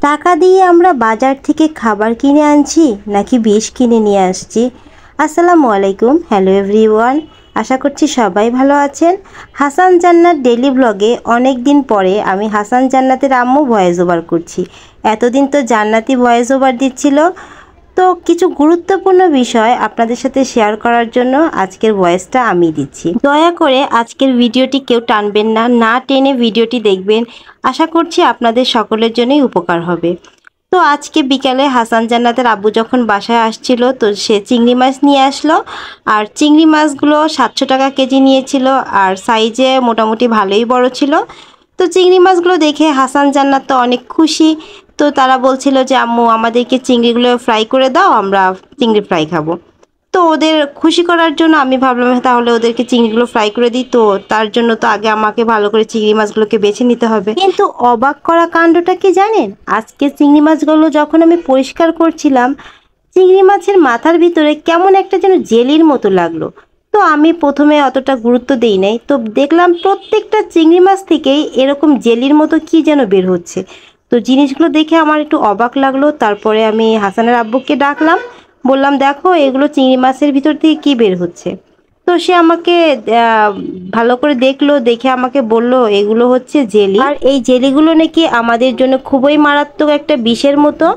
টাকা দিয়ে আমরা বাজার থেকে খাবার কিনে আনছি নাকি বিষ কিনে নিয়ে আসছি। আসসালামু আলাইকুম, হ্যালো এভরিওয়ান, আশা করছি সবাই ভালো আছেন। হাসান জান্নাত ডেইলি ব্লগে অনেক দিন পরে আমি হাসান জান্নাতের আম্মু ভয়েস ওভার করছি। এতদিন তো জান্নাতি ভয়েস ওভার দিচ্ছিল, তো কিছু গুরুত্বপূর্ণ বিষয় আপনাদের সাথে শেয়ার করার জন্য আজকের ভয়েসটা আমি দিচ্ছি। দয়া করে আজকের ভিডিওটি কেউ টানবেন না, না টেনে ভিডিওটি দেখবেন। আশা করছি আপনাদের সকলের জন্যই উপকার হবে। তো আজকে বিকালে হাসান জান্নাতের আব্বু যখন বাসায় আসছিল, তো সে চিংড়ি মাছ নিয়ে আসলো। আর চিংড়ি মাছগুলো 700 টাকা কেজি নিয়েছিল, আর সাইজে মোটামুটি ভালোই বড় ছিল। তো চিংড়ি মাছগুলো দেখে হাসান জান্নাত তো অনেক খুশি। তো তারা বলছিল যে আম্মু আমাদেরকে চিংড়িগুলো ফ্রাই করে দাও, আমরা চিংড়ি ফ্রাই খাবো। তো ওদের খুশি করার জন্য আমি ভাবলাম তাহলে ওদেরকে চিংড়িগুলো ফ্রাই করে দিই। তো তার জন্য তো আগে আমাকে ভালো করে চিংড়ি মাছগুলোকে বেছে নিতে হবে। কিন্তু অবাক করা কাণ্ডটা কি জানেন, আজকে চিংড়ি মাছগুলো যখন আমি পরিষ্কার করছিলাম, চিংড়ি মাছের মাথার ভিতরে কেমন একটা যেন জেলির মতো লাগলো। তো আমি প্রথমে অতটা গুরুত্ব দেই নাই, তো দেখলাম প্রত্যেকটা চিংড়ি মাছ থেকেই এরকম জেলির মতো কি যেন বের হচ্ছে। তো জিনিসগুলো দেখে আমার একটু অবাক লাগলো। তারপরে আমি হাসানের আব্বুকে ডাকলাম, বললাম দেখো এগুলো চিংড়ি মাছের ভিতর থেকে কি বের হচ্ছে। তো সে আমাকে ভালো করে দেখলো, দেখে আমাকে বলল এগুলো হচ্ছে জেলি, আর এই জেলিগুলো নাকি আমাদের জন্য খুবই মারাত্মক একটা বিষের মতো।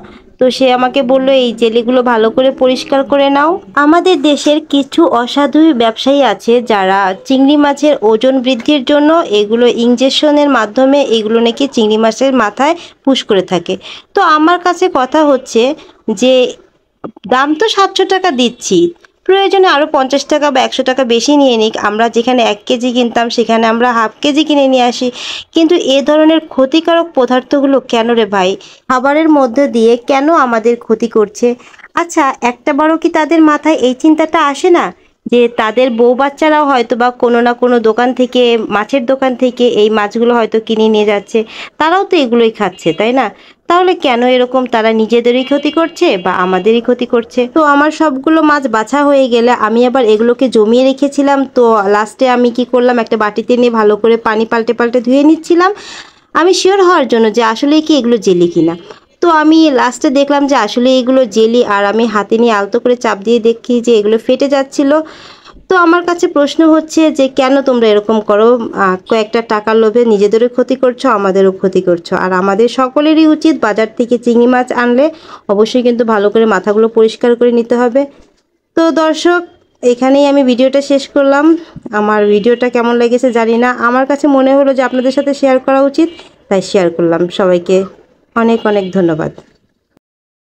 তো সে আমাকে বলল এই জেলিগুলো ভালো করে পরিষ্কার করে নাও। আমাদের দেশের কিছু অসাধু ব্যবসায়ী আছে যারা চিংড়ি মাছের ওজন বৃদ্ধির জন্য এগুলো ইনজেকশনের মাধ্যমে এগুলো নাকি চিংড়ি মাছের মাথায় পুশ করে থাকে। তো আমার কাছে কথা হচ্ছে যে দাম তো 700 টাকা দিচ্ছি, প্রয়োজনে আরও 50 টাকা বা 100 টাকা বেশি নিয়ে নিক। আমরা যেখানে 1 কেজি কিনতাম সেখানে আমরা হাফ কেজি কিনে নিয়ে আসি। কিন্তু এ ধরনের ক্ষতিকারক পদার্থগুলো কেন রে ভাই খাবারের মধ্যে দিয়ে কেন আমাদের ক্ষতি করছে? আচ্ছা, একটাবারও কি তাদের মাথায় এই চিন্তাটা আসে না যে তাদের বউ বাচ্চারাও হয়তো বা কোনো না কোনো দোকান থেকে, মাছের দোকান থেকে এই মাছগুলো হয়তো কিনে নিয়ে যাচ্ছে, তারাও তো এগুলোই খাচ্ছে, তাই না? তাহলে কেন এরকম তারা নিজেদেরই ক্ষতি করছে বা আমাদেরই ক্ষতি করছে? তো আমার সবগুলো মাছ বাছা হয়ে গেলে আমি আবার এগুলোকে জমিয়ে রেখেছিলাম। তো লাস্টে আমি কি করলাম, একটা বাটিতে নিয়ে ভালো করে পানি পাল্টে পাল্টে ধুয়ে নিচ্ছিলাম আমি শিওর হওয়ার জন্য যে আসলে কি এগুলো জেলি কিনা। তো আমি লাস্টে দেখলাম যে আসলে এগুলো জেলি, আর আমি হাতে নিয়ে আলতো করে চাপ দিয়ে দেখি যে এগুলো ফেটে যাচ্ছিল। তো আমার কাছে প্রশ্ন হচ্ছে যে কেন তোমরা এরকম করো? কয়েকটা টাকার লোভে নিজেদেরও ক্ষতি করছো, আমাদেরও ক্ষতি করছো। আর আমাদের সকলেরই উচিত বাজার থেকে চিংড়ি মাছ আনলে অবশ্যই কিন্তু ভালো করে মাথাগুলো পরিষ্কার করে নিতে হবে। তো দর্শক, এখানেই আমি ভিডিওটা শেষ করলাম। আমার ভিডিওটা কেমন লেগেছে জানি না, আমার কাছে মনে হলো যে আপনাদের সাথে শেয়ার করা উচিত, তাই শেয়ার করলাম। সবাইকে অনেক অনেক ধন্যবাদ।